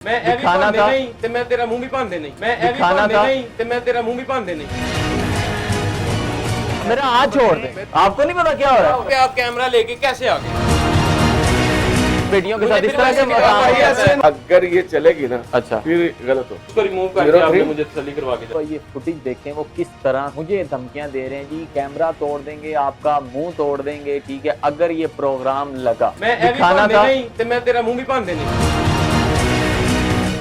मैं ਇਹ ਵੀ ਭਾਂਦੇ ਨਹੀਂ ਤੇ ਮੈਂ ਤੇਰਾ ਮੂੰਹ ਵੀ ਭਾਂਦੇ ਨਹੀਂ मैं ਇਹ ਵੀ ਭਾਂਦੇ नहीं ਤੇ मैं तेरा मुंह भी भांदे नहीं मेरा हाथ छोड़ दे। आपको नहीं पता क्या हो रहा है? आप कैमरा लेके कैसे आ गए बेटियों के साथ इस तरह के मकाम। अगर ये चलेगी ना अच्छा फिर गलत हो। उसको रिमूव करके आपने मुझे तसल्ली करवा के तो ये फुटेज देखें वो किस तरह मुझे धमकियां दे रहे हैं जी, कैमरा तोड़ देंगे, आपका मुंह तोड़ देंगे, ठीक है अगर ये प्रोग्राम लगा। मैं ये भी भांदे नहीं ते मैं तेरा मुंह भी भांदे नहीं।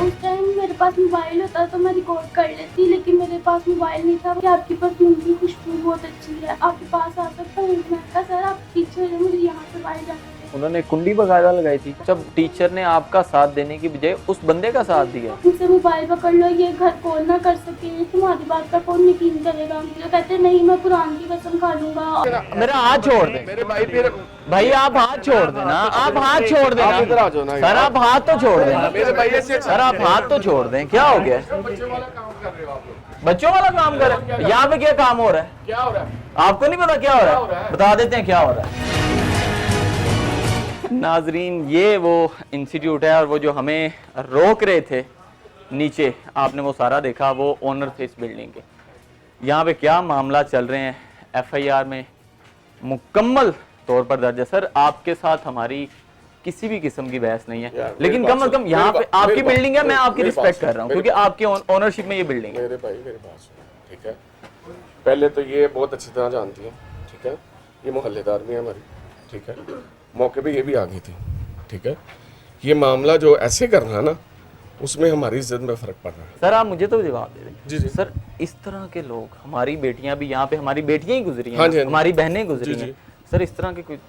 उस टाइम मेरे पास मोबाइल होता तो मैं रिकॉर्ड कर लेती, लेकिन मेरे पास मोबाइल नहीं था। कि आपकी परफ्यूम की खुशबू बहुत अच्छी है, आपके पास आ सकता हूँ? मैं कहा सर आप पीछे हो, मुझे यहाँ से बाहर जाना है। उन्होंने कुंडी बकायदा लगाई थी। जब टीचर ने आपका साथ देने की बजाय उस बंदे का साथ दिया। उनसे मोबाइल पकड़ लो, ये घर कौन ना कर सके, तुम्हारी बात का कौन यकीन करेगा? जो कहते नहीं मैं कुरान की कसम खा लूंगा। मेरा हाथ छोड़ दे मेरे भाई फिर भाई, आप हाथ छोड़ देना, आप हाथ छोड़ देना। आप इधर आ जाओ ना सर आप हाथ तो छोड़ देना मेरे भाई ऐसे सर, आप हाथ तो छोड़ दें। क्या हो गया? बच्चों वाला काम कर रहे हो आप लोग। बच्चों वाला काम कर रहे हैं। यहाँ पे क्या काम हो रहा है? क्या हो रहा है? आपको नहीं पता क्या हो रहा है? बता देते हैं क्या हो रहा है। नाजरीन ये वो इंस्टीट्यूट है और वो जो हमें रोक रहे थे नीचे, आपने वो सारा देखा, वो ओनर थे इस बिल्डिंग के। यहाँ पे क्या मामला चल रहे हैं, एफआईआर में मुकम्मल तौर पर दर्ज है। सर आपके साथ हमारी किसी भी किस्म की बहस नहीं है, लेकिन कम से कम यहाँ पे आपकी बिल्डिंग है, मैं आपकी रिस्पेक्ट कर रहा हूँ क्योंकि आपकी ओनरशिप में ये बिल्डिंग है। मेरे भाई मेरे पास ठीक है, पहले तो ये बहुत अच्छी तरह जानती है, ठीक है, ये मोहल्लेदार भी है हमारी, ठीक है, मौके पे ये भी आ गई थी, ठीक है। ये मामला जो ऐसे करना है ना, उसमें हमारी इज्जत में फर्क पड़ रहा है। सर आप मुझे तो जवाब दे दें। जी जी सर इस तरह के लोग, हमारी बेटियां भी यहाँ पे, हमारी बेटियां ही गुजरी हैं, हाँ जी, हाँ जी। हमारी बहनें गुजरी जी, हैं। जी। सर इस तरह की कोई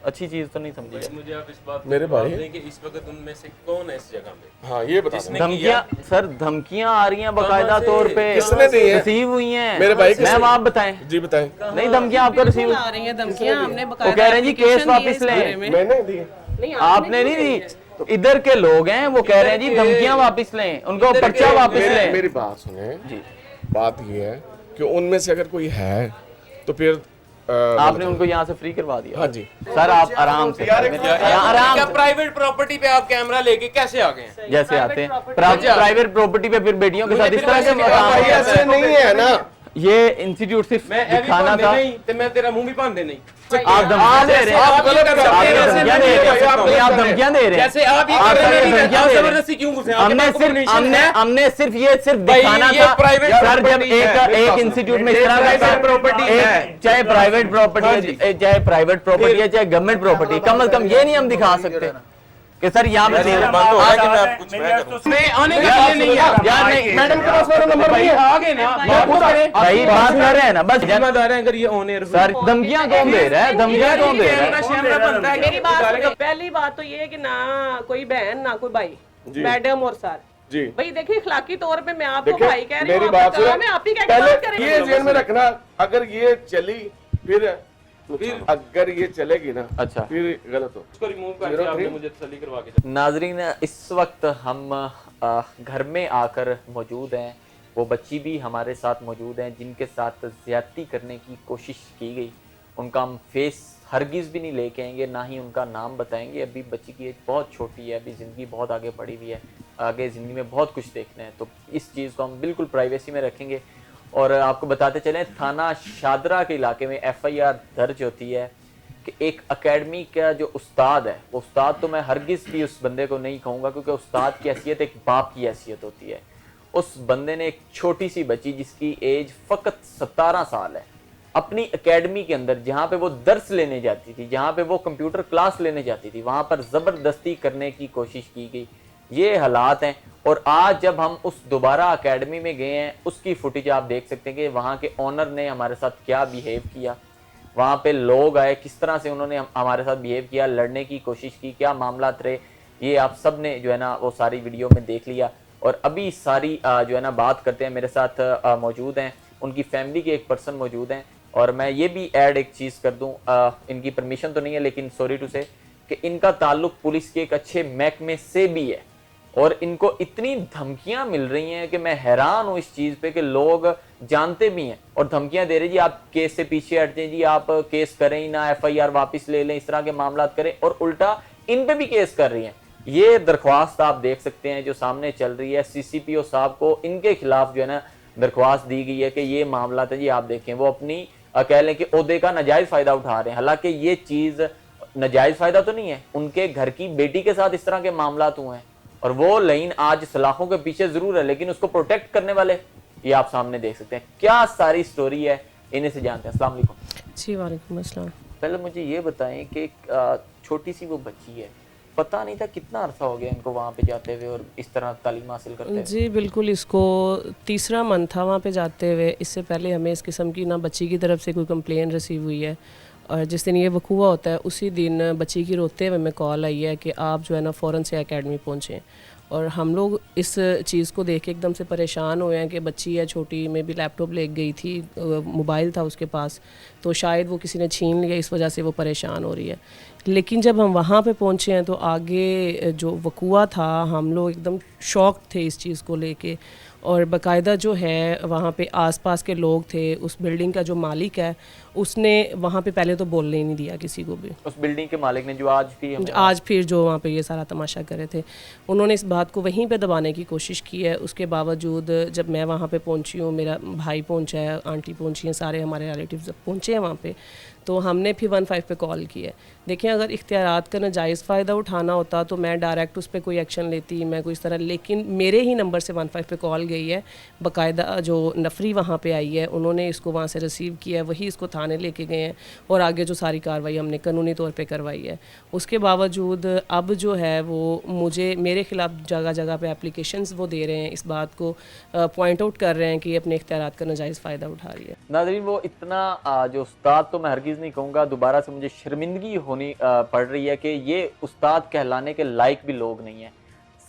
अच्छी चीज तो नहीं समझी जाती। मुझे आप इस बात मेरे भाई दें कि इस वक्त उनमें से कौन है इस जगह में? हाँ ये बता जिसने- दो। धमकियां सर, धमकियां आ रही हैं बाकायदा तौर पे, किसने दी है? रिसीव हुई हैं। मेरे भाई मैम आप बताएं। जी बताएं। नहीं धमकियां आपको रिसीव, आ रही हैं धमकियां, हमने वो कह रहे हैं जी केस वापस लें। मैंने दी नहीं आपने नहीं दी, इधर के लोग हैं वो कह रहे हैं जी धमकियां वापस लें, उनको पर्चा वापस लें। मेरी बात सुने जी बात ये है कि उनमें से अगर कोई है तो फिर आपने उनको यहाँ से फ्री करवा दिया। हाँ जी सर आप आराम से आराम क्या से प्राइवेट प्रॉपर्टी पे आप कैमरा लेके कैसे आ गए हैं? जैसे आते हैं प्राइवेट प्रॉपर्टी पे फिर बेटियों के साथ इस तरह के मकाम भाई ऐसे नहीं है ना। ये इंस्टीट्यूट सिर्फ मैं ये भी दिखाना भांदे था। नहीं ते मैं तेरा मुंह भी भांदे नहीं। आप धमकियां दे रहे हैं, आप गलत कर रहे हैं। ऐसे धमकियां नहीं दे रहे कर सकता हैं, हूं। आप धमकियां दे रहे हैं। जैसे आप ही आप कर रहे हैं, धमकियां आप दे रहे हैं। जबरदस्ती क्यों घुसे? आपके हमने पास सिर्फ permission हमने है? हमने सिर्फ ये भाई, दिखाना ये था। private सर जब property है। एक इंस्टीट्यूट में इस तरह private का property है। चाहे प्राइवेट प्रॉपर्टी हाँ है, चाहे प्राइवेट प्रॉपर्टी है, चाहे गवर्नमेंट प्रॉपर्टी, कम से कम ये नहीं हम दिखा सकते कि सर यहाँ पे बंद हो रहा है कि मैं आप कुछ मैं करूं? मैं आने का लिए नहीं है यार नहीं, मैडम के पास मेरा नंबर भाई नहीं है। आ गए ना भाई बात कर रहे हैं ना बस। जिम्मेदार है अगर ये ऑनर सर धमकियां कौन दे रहा है? धमकियां कौन दे रहा है? शैमरा बनता है मेरी बात सुनो। पहली बात तो ये है कि ना कोई बहन ना कोई भाई, जी। मैडम और सर। जी भाई देखिए इखलाकी तौर पे मैं आपको देखिए, भाई कह रही मेरी हूँ, बात आपका काम सुने। है, आप ही कह के बात पहले करेंगे। ये जेल में रखना, अगर ये चली फिर अगर ये चलेगी ना अच्छा। फिर गलत हो। उसको रिमूव करके आपने मुझे तसल्ली करवा के नाजरीन इस वक्त हम घर में आकर मौजूद हैं, वो बच्ची भी हमारे साथ मौजूद हैं जिनके साथ ज़्यादती करने की कोशिश की गई। उनका हम फेस हरगिज़ भी नहीं लेके आएंगे, ना ही उनका नाम बताएंगे। अभी बच्ची की एज बहुत छोटी है, अभी ज़िंदगी बहुत आगे बढ़ी हुई है, आगे ज़िंदगी में बहुत कुछ देखना है, तो इस चीज़ को हम बिल्कुल प्राइवेसी में रखेंगे। और आपको बताते चलें थाना शादरा के इलाके में एफआईआर दर्ज होती है कि एक एकेडमी का जो उस्ताद है, वो उस्ताद तो मैं हरगिज़ भी उस बंदे को नहीं कहूँगा क्योंकि उस्ताद की हैसियत एक बाप की हैसियत होती है। उस बंदे ने एक छोटी सी बच्ची जिसकी एज फ़कत 17 साल है, अपनी एकेडमी के अंदर जहाँ पे वो दर्स लेने जाती थी, जहाँ पे वो कंप्यूटर क्लास लेने जाती थी, वहाँ पर ज़बरदस्ती करने की कोशिश की गई। ये हालात हैं। और आज जब हम उस दोबारा एकेडमी में गए हैं, उसकी फुटेज आप देख सकते हैं कि वहाँ के ओनर ने हमारे साथ क्या बिहेव किया, वहाँ पे लोग आए किस तरह से उन्होंने हमारे साथ बिहेव किया, लड़ने की कोशिश की, क्या मामला रहे, ये आप सब ने जो है ना वो सारी वीडियो में देख लिया। और अभी सारी जो है ना बात करते हैं, मेरे साथ मौजूद हैं उनकी फैमिली के एक पर्सन मौजूद हैं। और मैं ये भी ऐड एक चीज़ कर दूँ, इनकी परमिशन तो नहीं है लेकिन सॉरी टू से कि इनका ताल्लुक पुलिस के एक अच्छे महकमे से भी है और इनको इतनी धमकियां मिल रही हैं कि मैं हैरान हूं इस चीज़ पे कि लोग जानते भी हैं और धमकियां दे रहे जी आप केस से पीछे हट जाएं, जी आप केस करें ही ना, एफआईआर वापस ले लें, इस तरह के मामला करें, और उल्टा इन पे भी केस कर रही हैं। ये दरख्वास्त आप देख सकते हैं जो सामने चल रही है, CCPO साहब को इनके खिलाफ जो है ना दरख्वास्त दी गई है कि ये मामला था जी, आप देखें वो अपनी कह लें कि ओहदे का नाजायज फायदा उठा रहे हैं। हालांकि ये चीज नाजायज फायदा तो नहीं है, उनके घर की बेटी के साथ इस तरह के मामला हुए हैं और वो लाइन आज सलाखों के पीछे जरूर है, लेकिन उसको प्रोटेक्ट करने वाले ये आप सामने देख सकते हैं। क्या सारी स्टोरी है इन्हीं से जानते हैं। अस्सलाम वालेकुम। जी वालेकुम अस्सलाम। पहले मुझे ये बताएं कि छोटी सी वो बच्ची है, पता नहीं था कितना अरसा हो गया इनको वहाँ पे जाते हुए और इस तरह तालीम हासिल करते हुए? जी बिल्कुल, इसको तीसरा मंथ था वहाँ पे जाते हुए। इससे पहले हमें इस किस्म की ना बच्ची की तरफ से कोई कंप्लेन रिसीव हुई है, और जिस दिन ये वकूआ होता है उसी दिन बच्ची की रोते हुए हमें कॉल आई है कि आप जो है ना फ़ौरन से एकेडमी पहुँचें। और हम लोग इस चीज़ को देख के एकदम से परेशान हुए हैं कि बच्ची है छोटी, में भी लैपटॉप ले गई थी, मोबाइल था उसके पास, तो शायद वो किसी ने छीन लिया, इस वजह से वो परेशान हो रही है। लेकिन जब हम वहाँ पे पहुँचे हैं तो आगे जो वकूआ था हम लोग एकदम शॉक थे इस चीज़ को लेके। और बाकायदा जो है वहाँ पे आसपास के लोग थे, उस बिल्डिंग का जो मालिक है उसने वहाँ पे पहले तो बोलने ही नहीं दिया किसी को भी। उस बिल्डिंग के मालिक ने जो आज फिर जो वहाँ पे ये सारा तमाशा करे थे, उन्होंने इस बात को वहीं पे दबाने की कोशिश की है। उसके बावजूद जब मैं वहाँ पे पहुँची हूँ, मेरा भाई पहुँचा है, आंटी पहुँची हैं, सारे हमारे रिलेटिव्स पहुँचे हैं वहाँ पे, तो हमने फिर 15 पे कॉल की है। देखिए अगर इख्तियारात का नाजायज़ फ़ायदा उठाना होता तो मैं डायरेक्ट उस पर कोई एक्शन लेती, मैं कोई इस तरह, लेकिन मेरे ही नंबर से 15 पे कॉल गई है। बाकायदा जो नफरी वहाँ पे आई है उन्होंने इसको वहाँ से रिसीव किया है, वही इसको थाने लेके गए हैं और आगे जो सारी कार्रवाई हमने कानूनी तौर पे करवाई है। उसके बावजूद अब जो है वो मुझे मेरे ख़िलाफ़ जगह जगह पे एप्लीकेशंस वो दे रहे हैं, इस बात को पॉइंट आउट कर रहे हैं कि अपने इख्तियारात का नाजायज़ फ़ायदा उठा रही है। नाज़रीन वो इतना जो उस्ताद तो मैं हरगिज़ नहीं कहूँगा, दोबारा से मुझे शर्मिंदगी होनी पड़ रही है कि ये उस्ताद कहलाने के लायक भी लोग नहीं है।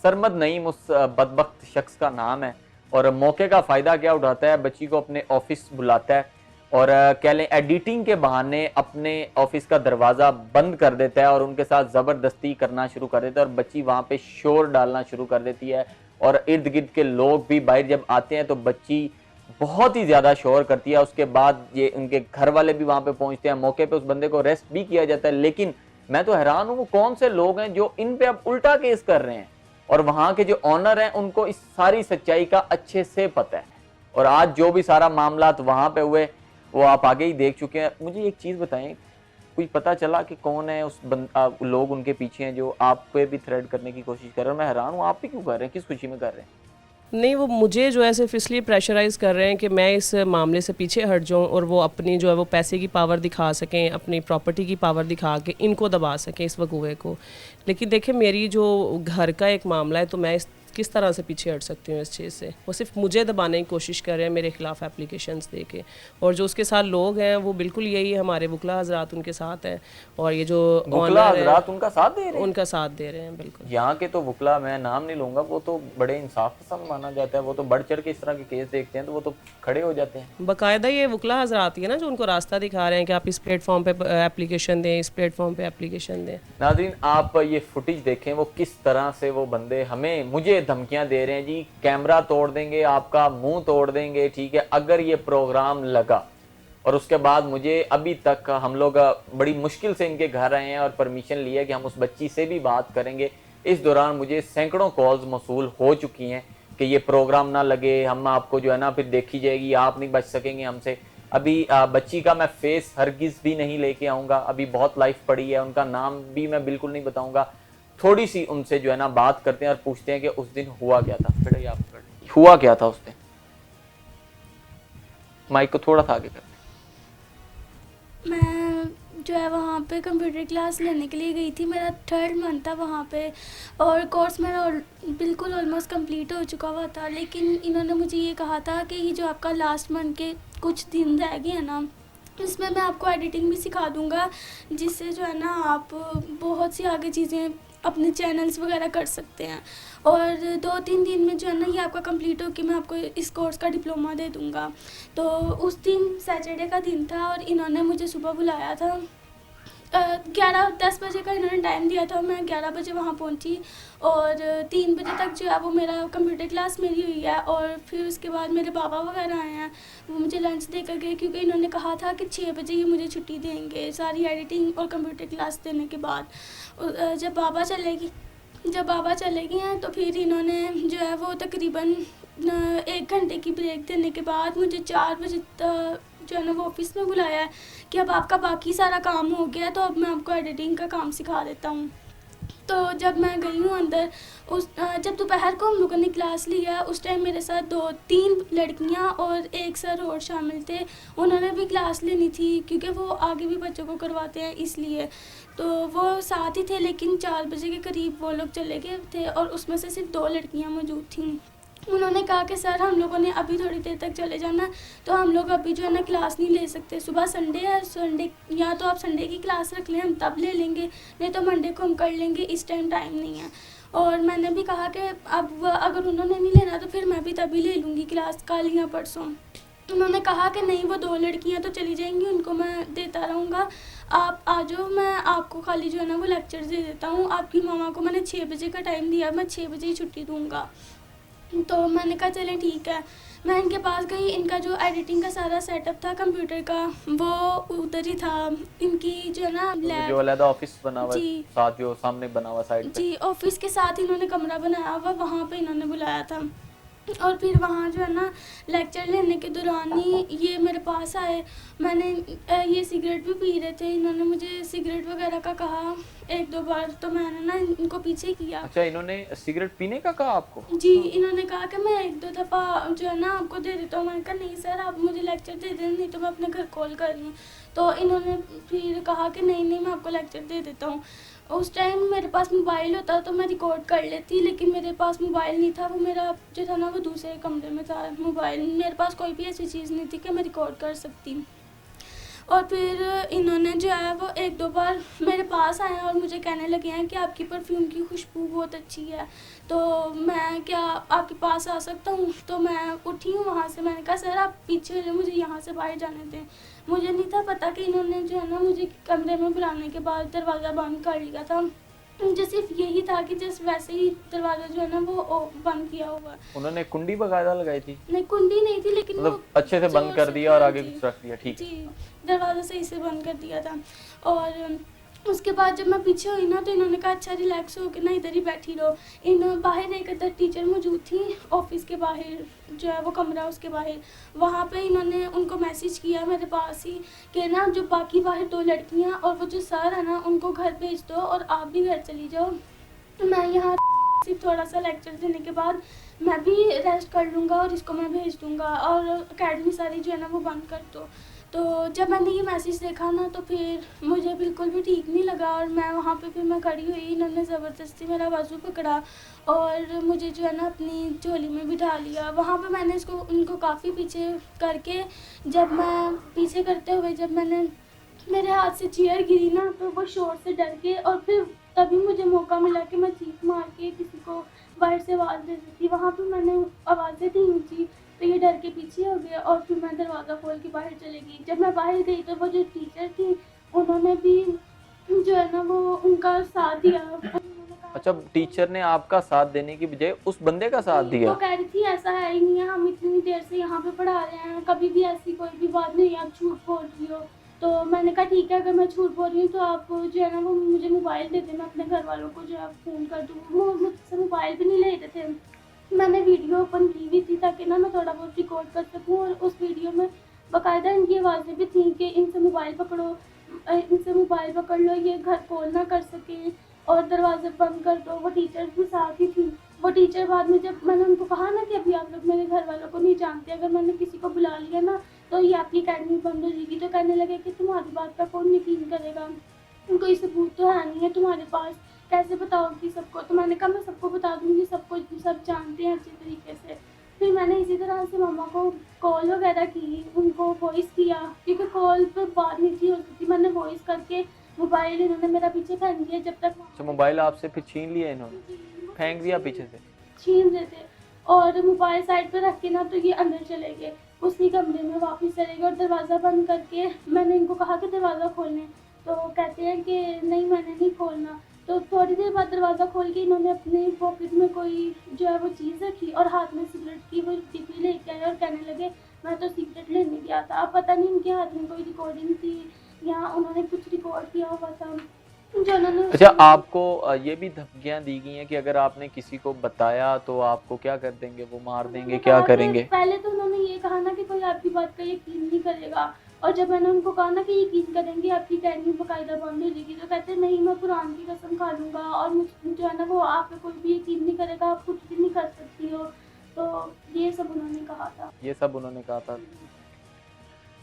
सरमद नईम उस बदबख्त शख्स का नाम है और मौके का फ़ायदा क्या उठाता है, बच्ची को अपने ऑफिस बुलाता है और कह लें एडिटिंग के बहाने अपने ऑफिस का दरवाज़ा बंद कर देता है और उनके साथ ज़बरदस्ती करना शुरू कर देता है और बच्ची वहाँ पे शोर डालना शुरू कर देती है। और इर्द गिर्द के लोग भी बाहर जब आते हैं तो बच्ची बहुत ही ज़्यादा शोर करती है। उसके बाद ये उनके घर वाले भी वहाँ पे पहुँचते हैं, मौके पे उस बंदे को अरेस्ट भी किया जाता है। लेकिन मैं तो हैरान हूँ वो कौन से लोग हैं जो इन पे अब उल्टा केस कर रहे हैं और वहाँ के जो ऑनर हैं उनको इस सारी सच्चाई का अच्छे से पता है। और आज जो भी सारा मामला वहाँ पे हुए वो आप आगे ही देख चुके हैं। मुझे एक चीज़ बताएं, कोई पता चला कि कौन है उस लोग उनके पीछे हैं जो आप पे भी थ्रेड करने की कोशिश कर रहे हैं? मैं हैरान हूँ, आप भी क्यों कर रहे हैं, किस खुशी में कर रहे हैं? नहीं, वो मुझे जो है सिर्फ इसलिए प्रेशराइज़ कर रहे हैं कि मैं इस मामले से पीछे हट जाऊं और वो अपनी जो है वो पैसे की पावर दिखा सकें, अपनी प्रॉपर्टी की पावर दिखा के इनको दबा सकें, इस वकूए को। लेकिन देखिए मेरी जो घर का एक मामला है तो मैं किस तरह से पीछे हट सकती हूँ इस चीज़ से। वो सिर्फ मुझे दबाने की कोशिश कर रहे हैं मेरे खिलाफ एप्लीकेशंस दे के, और जो उसके साथ लोग हैं वो बिल्कुल यही हमारे वकला हजरात उनके साथ हैं और ये जो वकला हजरात उनका साथ दे रहे हैं, उनका साथ दे रहे हैं बिल्कुल। यहाँ के तो वकला, मैं नाम नहीं लूँगा, वो तो बड़े इंसाफ पसंद माना जाता है, वो तो बढ़ चढ़ के इस तरह के केस देखते हैं तो वो तो खड़े हो जाते हैं। बाकायदा ये वकला हजरात ही है ना जो उनको रास्ता दिखा रहे हैं कि आप इस प्लेटफॉर्म पे एप्लीकेशन दें, इस प्लेटफॉर्म पे एप्लीकेशन दें। नाज़रीन आप ये फुटेज देखें, वो किस तरह से वो बंदे मुझे धमकियां दे रहे हैं जी, कैमरा तोड़ देंगे, आपका मुंह तोड़ देंगे, ठीक है, अगर ये प्रोग्राम लगा। और उसके बाद मुझे अभी तक हम लोग बड़ी मुश्किल से इनके घर आए हैं और परमिशन लिया कि हम उस बच्ची से भी बात करेंगे। इस दौरान मुझे सैकड़ों कॉल्स मौसूल हो चुकी हैं कि ये प्रोग्राम ना लगे, हम आपको जो है ना फिर देखी जाएगी, आप नहीं बच सकेंगे हमसे। अभी बच्ची का मैं फेस हरगिज़ भी नहीं लेके आऊँगा, अभी बहुत लाइफ पड़ी है, उनका नाम भी मैं बिल्कुल नहीं बताऊँगा। थोड़ी सी उनसे जो है ना बात करते हैं और पूछते हैं कि उस दिन हुआ क्या था। बेटा आप हुआ क्या था उस दिन, माइक को थोड़ा सा आगे करते। मैं जो है वहाँ पे कंप्यूटर क्लास लेने के लिए गई थी, मेरा 3rd मंथ था वहाँ पे और कोर्स मेरा बिल्कुल ऑलमोस्ट कंप्लीट हो चुका हुआ था। लेकिन इन्होंने मुझे ये कहा था कि ये जो आपका लास्ट मंथ के कुछ दिन रह गए हैं ना, इसमें मैं आपको एडिटिंग भी सिखा दूँगा, जिससे जो है ना आप बहुत सी आगे चीज़ें अपने चैनल्स वगैरह कर सकते हैं। और 2-3 दिन में जो है ना ये आपका कंप्लीट हो कि मैं आपको इस कोर्स का डिप्लोमा दे दूँगा। तो उस दिन सैटरडे का दिन था और इन्होंने मुझे सुबह बुलाया था, 10 बजे का इन्होंने टाइम दिया था। मैं 11 बजे वहाँ पहुँची और 3 बजे तक जो है वो मेरा कंप्यूटर क्लास मेरी हुई है। और फिर उसके बाद मेरे पापा वगैरह आए हैं, वो मुझे लंच दे कर गए, क्योंकि इन्होंने कहा था कि 6 बजे ही मुझे छुट्टी देंगे सारी एडिटिंग और कंप्यूटर क्लास देने के बाद। जब बाबा चले गए जब बाबा चले गए हैं तो फिर इन्होंने जो है वो तकरीबन 1 घंटे की ब्रेक देने के बाद मुझे 4 बजे जो है ना वो ऑफिस में बुलाया है कि अब आपका बाकी सारा काम हो गया है, तो अब मैं आपको एडिटिंग का काम सिखा देता हूँ। तो जब मैं गई हूँ अंदर, जब दोपहर को हम लोगों ने क्लास लिया, उस टाइम मेरे साथ 2-3 लड़कियाँ और एक सर और शामिल थे। उन्होंने भी क्लास लेनी थी क्योंकि वो आगे भी बच्चों को करवाते हैं इसलिए। तो वो साथ ही थे, लेकिन 4 बजे के करीब वो लोग चले गए थे और उसमें से सिर्फ 2 लड़कियाँ मौजूद थीं। उन्होंने कहा कि सर हम लोगों ने अभी थोड़ी देर तक चले जाना, तो हम लोग अभी जो है ना क्लास नहीं ले सकते। सुबह संडे है, संडे या तो आप संडे की क्लास रख लें, हम तब ले लेंगे, नहीं तो मंडे को हम कर लेंगे, इस टाइम नहीं है। और मैंने भी कहा कि अब अगर उन्होंने नहीं लेना तो फिर मैं भी तभी ले लूँगी क्लास, कल या परसों। उन्होंने कहा कि नहीं, वो 2 लड़कियां तो चली जाएंगी, उनको मैं देता रहूँगा, आप आ जाओ, मैं आपको खाली जो है ना वो लेक्चर दे देता हूँ। आपकी मामा को मैंने 6 बजे का टाइम दिया, मैं 6 बजे ही छुट्टी दूँगा। तो मैंने कहा चलें ठीक है। मैं इनके पास गई, इनका जो एडिटिंग का सारा सेटअप था कंप्यूटर का वो उधर ही था। इनकी जो है ना लैब, जो अलग ऑफिस बना हुआ जी। साथ जो सामने बना हुआ साइड पे, जी, ऑफिस के साथ इन्होंने कमरा बनाया हुआ, वहाँ पे इन्होंने बुलाया था। और फिर वहाँ जो है ना लेक्चर लेने के दौरान ही ये मेरे पास आए। मैंने ये सिगरेट भी पी रहे थे, इन्होंने मुझे सिगरेट वगैरह का कहा 1-2 बार, तो मैंने ना इनको पीछे किया। अच्छा, इन्होंने सिगरेट पीने का कहा आपको? जी, इन्होंने कहा कि मैं 1-2 दफ़ा जो है ना आपको दे देता हूँ। मैंने कहा नहीं सर, आप मुझे लेक्चर दे दें, नहीं तो मैं अपने घर कॉल कर रही हूँ। तो इन्होंने फिर कहा कि नहीं मैं आपको लेक्चर दे देता हूँ। उस टाइम मेरे पास मोबाइल होता तो मैं रिकॉर्ड कर लेती, लेकिन मेरे पास मोबाइल नहीं था। वो मेरा जो था ना वो दूसरे कमरे में था मोबाइल, मेरे पास कोई भी ऐसी चीज़ नहीं थी कि मैं रिकॉर्ड कर सकती। और फिर इन्होंने जो है वो 1-2 बार मेरे पास आए और मुझे कहने लगे हैं कि आपकी परफ्यूम की खुशबू बहुत अच्छी है, तो मैं क्या आपके पास आ सकता हूँ? तो मैं उठी हूँ वहाँ से, मैंने कहा सर आप पीछे हो, मुझे यहाँ से बाहर जाने दें। मुझे नहीं था पता कि इन्होंने जो है ना मुझे कमरे में बुलाने के बाद दरवाज़ा बंद कर लिया था। मुझे सिर्फ यही था कि जस्ट वैसे ही दरवाज़ा जो है ना वो बंद किया हुआ। उन्होंने कुंडी वगैरह लगाई थी? नहीं, कुंडी नहीं थी, लेकिन मतलब अच्छे से बंद कर दिया और आगे कुछ रख दिया, ठीक है। जी, दरवाज़ा सही से बंद कर दिया था। और उसके बाद जब मैं पीछे हुई ना तो इन्होंने कहा अच्छा रिलैक्स हो के ना इधर ही बैठी रहो। बाहर एक अदर टीचर मौजूद थी ऑफिस के बाहर, जो है वो कमरा उसके बाहर, वहाँ पे इन्होंने उनको मैसेज किया मेरे पास ही कि ना जो बाकी बाहर 2 लड़कियाँ और वो जो सर है ना उनको घर भेज दो और आप भी घर चली जाओ। तो मैं यहाँ सिर्फ थोड़ा सा लेक्चर देने के बाद मैं भी रेस्ट कर लूँगा और इसको मैं भेज दूँगा और अकेडमी सारी जो है ना वो बंद कर दो। तो जब मैंने ये मैसेज देखा ना तो फिर मुझे बिल्कुल भी ठीक नहीं लगा और मैं वहाँ पे फिर मैं खड़ी हुई, इन्होंने ज़बरदस्ती मेरा बाजू पकड़ा और मुझे जो है ना अपनी झोली में बिठा लिया। वहाँ पे मैंने उनको काफ़ी पीछे करके, जब मैं पीछे करते हुए जब मेरे हाथ से चेयर गिरी ना तो वो शोर से डर के और फिर तभी मुझे मौका मिला कि मैं चीख मार के किसी को बाहर से आवाज़ दे देती। वहाँ पे मैंने आवाज़ें दी ऊँची, तो ये डर के पीछे हो गया और फिर मैं दरवाज़ा खोल के बाहर चली गई। जब मैं बाहर गई तो वो जो टीचर थी उन्होंने भी जो है ना वो उनका साथ दिया। अच्छा, टीचर ने आपका साथ देने की बजाय उस बंदे का साथ दिया? वो कह रही थी ऐसा है ही नहीं है, हम इतनी देर से यहाँ पे पढ़ा रहे हैं, कभी भी ऐसी कोई भी बात नहीं है, आप झूठ बोल रही हो। तो मैंने कहा ठीक है, अगर मैं झूठ बोल रही हूँ तो आप जो है ना वो मुझे मोबाइल दे दें, मैं अपने घर वालों को जो है फ़ोन कर दूँ। वो मुझसे मोबाइल भी नहीं ले रहे थे। मैंने वीडियो ओपन की हुई थी ताकि ना मैं थोड़ा बहुत रिकॉर्ड कर सकूँ और उस वीडियो में बाकायदा इनकी आवाज़ें भी थी कि इनसे मोबाइल पकड़ो, इनसे मोबाइल पकड़ लो, ये घर कॉल ना कर सकें और दरवाजे बंद कर दो। वो टीचर भी साथ ही थी। वो टीचर बाद में जब मैंने उनको कहा ना कि अभी आप लोग मेरे घर वालों को नहीं जानते, अगर मैंने किसी को बुला लिया ना तो ये आपकी अकेडमी बंद हो जाएगी, तो कहने लगे कि तुम्हारी बात का कौन यकीन करेगा, कोई सबूत तो है नहीं है तुम्हारे पास, कैसे बताओगी सबको? तो मैंने कहा मैं सबको बता दूँगी, सब जानते हैं अच्छे तरीके से। फिर मैंने इसी तरह से मम्मा को कॉल वगैरह की, उनको वॉइस किया क्योंकि कॉल पर बात नहीं थी हो सकती। मैंने वॉइस करके मोबाइल इन्होंने मेरा पीछे फेंक दिया जब तक। अच्छा, मोबाइल आपसे फिर छीन लिया इन्होंने, फेंक दिया पीछे से? छीन देते और मोबाइल साइड पर रख के ना तो ये अंदर चले गए, उसी कमरे में वापस चले गए और दरवाज़ा बंद करके मैंने इनको कहा कि दरवाज़ा खोलने, तो कहते हैं कि नहीं मैंने नहीं खोलना। तो थोड़ी देर बाद दरवाज़ा खोल के इन्होंने अपने पॉकेट में कोई जो है वो चीज़ रखी और हाथ में सिगरेट की वो डिब्बी लेके आए और कहने लगे मैं तो सिगरेट लेने गया था। अब पता नहीं इनके हाथ में कोई रिकॉर्डिंग थी या उन्होंने कुछ रिकॉर्ड किया हुआ था। जो उन्होंने अच्छा, आपको ये भी धमकियां दी गई हैं कि अगर आपने किसी को बताया तो आपको क्या कर देंगे, वो मार देंगे, उन्होंने क्या कहा कि करेंगे? पहले तो उन्होंने ये कहा ना कि कोई आपकी बात का यकीन नहीं करेगा, और जब मैंने उनको कहा ना कि यकीन करेंगे, आपकी अकेडमी बाकायदा बंद हो जाएगी, तो कहते नहीं, मैं कुरान की कसम खा लूंगा और मुझ जो है ना वो आप पे कोई भी यकीन नहीं करेगा, आप कुछ भी नहीं कर सकती हो। तो ये सब उन्होंने कहा था। ये सब उन्होंने कहा था।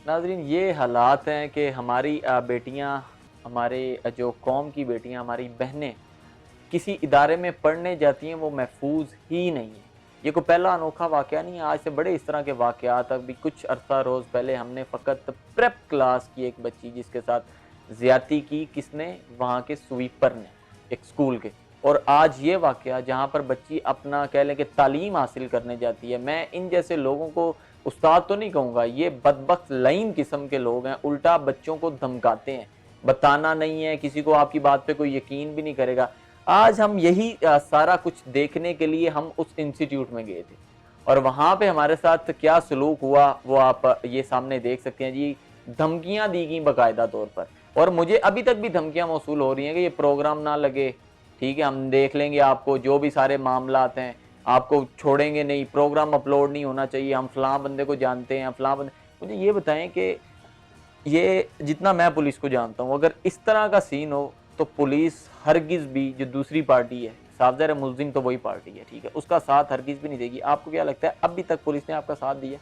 नाजरीन, ये हालात हैं कि हमारी बेटियां, हमारे जो कौम की बेटियां, हमारी बहनें किसी इदारे में पढ़ने जाती हैं, वो महफूज ही नहीं है। ये कोई पहला अनोखा वाक़या नहीं है, आज से बड़े इस तरह के वाक़यात अभी कुछ अरसा रोज़ पहले हमने फ़कत प्रेप क्लास की एक बच्ची जिसके साथ ज़्यादती की, किसने, वहाँ के स्वीपर ने, एक स्कूल के। और आज ये वाक़या जहाँ पर बच्ची अपना कह लें कि तालीम हासिल करने जाती है। मैं इन जैसे लोगों को उस्ताद तो नहीं कहूँगा, ये बदबख्त लईन किस्म के लोग हैं, उल्टा बच्चों को धमकाते हैं, बताना नहीं है किसी को, आपकी बात पे कोई यकीन भी नहीं करेगा। आज हम यही सारा कुछ देखने के लिए हम उस इंस्टीट्यूट में गए थे और वहाँ पे हमारे साथ क्या सलूक हुआ वो आप ये सामने देख सकते हैं जी। धमकियाँ दी गई बाकायदा तौर पर, और मुझे अभी तक भी धमकियाँ मौसूल हो रही हैं कि ये प्रोग्राम ना लगे, ठीक है, हम देख लेंगे आपको, जो भी सारे मामलात हैं आपको छोड़ेंगे नहीं, प्रोग्राम अपलोड नहीं होना चाहिए, हम फलां बंदे को जानते हैं, फलां बंदे। मुझे ये बताएं कि ये जितना मैं पुलिस को जानता हूँ, अगर इस तरह का सीन हो तो पुलिस हरगिज़ भी, जो दूसरी पार्टी है, साफ ज़ाहिर है मुल्ज़िम तो वही पार्टी है, ठीक है, उसका साथ हरगिज़ भी नहीं देगी। आपको क्या लगता है अभी तक पुलिस ने आपका साथ दिया?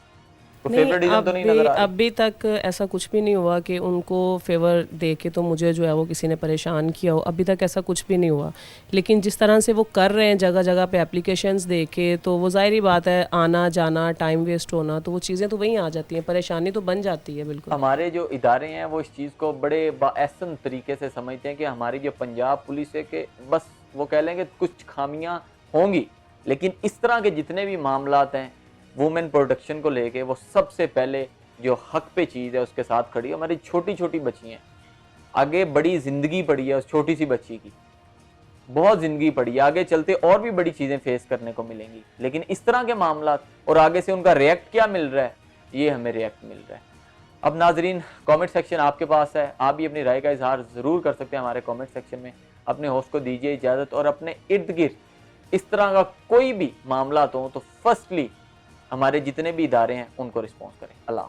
तो फेवरेटिज्म तो नहीं नजर आ रही? अभी तक ऐसा कुछ भी नहीं हुआ कि उनको फेवर दे के तो मुझे जो है वो किसी ने परेशान किया हो, अभी तक ऐसा कुछ भी नहीं हुआ। लेकिन जिस तरह से वो कर रहे हैं जगह जगह पे एप्लीकेशंस दे के, तो वो ज़ाहिर बात है, आना जाना, टाइम वेस्ट होना, तो वो चीज़ें तो वहीं आ जाती हैं, परेशानी तो बन जाती है। बिल्कुल हमारे जो इदारे हैं वो इस चीज़ को बड़े बाएहसन तरीके से समझते हैं कि हमारी जो पंजाब पुलिस है कि बस वो कह लेंगे कुछ खामियां होंगी, लेकिन इस तरह के जितने भी मामलात हैं वुमेन प्रोटेक्शन को लेके, वो सबसे पहले जो हक पे चीज़ है उसके साथ खड़ी है। हमारी छोटी छोटी बच्ची हैं, आगे बड़ी ज़िंदगी पड़ी है उस छोटी सी बच्ची की, बहुत ज़िंदगी पड़ी है, आगे चलते और भी बड़ी चीज़ें फेस करने को मिलेंगी। लेकिन इस तरह के मामलात और आगे से उनका रिएक्ट क्या मिल रहा है, ये हमें रिएक्ट मिल रहा है। अब नाजरीन, कमेंट सेक्शन आपके पास है, आप भी अपनी राय का इजहार ज़रूर कर सकते हैं हमारे कमेंट सेक्शन में। अपने होस्ट को दीजिए इजाज़त, और अपने इर्द गिर्द इस तरह का कोई भी मामला हो तो फर्स्टली हमारे जितने भी इदारे हैं उनको रिस्पॉन्स करें। अल्लाह।